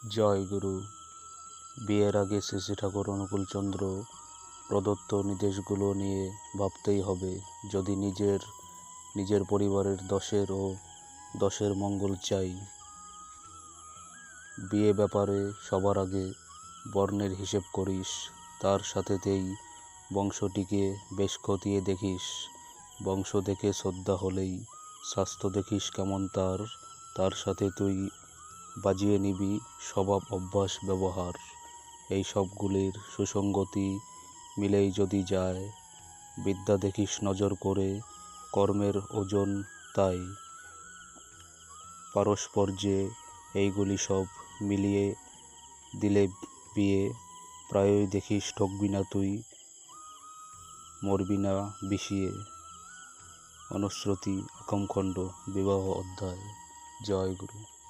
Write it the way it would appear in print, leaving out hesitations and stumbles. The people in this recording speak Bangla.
জয় গুরু। বিয়ের আগে শ্রী ঠাকুর অনুকূলচন্দ্র প্রদত্ত নির্দেশগুলো নিয়ে ভাবতেই হবে। যদি নিজের পরিবারের দশের মঙ্গল চাই। বিয়ে ব্যাপারে সবার আগে বর্ণের হিসেব করিস, তার সাথেতেই বংশটিকে বেশ খতিয়ে দেখিস। বংশ দেখে শ্রদ্ধা হলেই স্বাস্থ্য দেখিস কেমন তার সাথে তুই বাজিয়ে নিবি স্বভাব, অভ্যাস, ব্যবহার। এই সবগুলির সুসঙ্গতি মিলেই যদি যায়, বিদ্যা দেখিস নজর করে, কর্মের ওজন তাই। পারস্পর্যে এইগুলি সব মিলিয়ে দিলে বিয়ে। প্রায়ই দেখিস ঠকবি না তুই, মরবি না বিষিয়ে। অনুশ্রুতি একম খণ্ড বিবাহ অধ্যায়। জয় গুরু।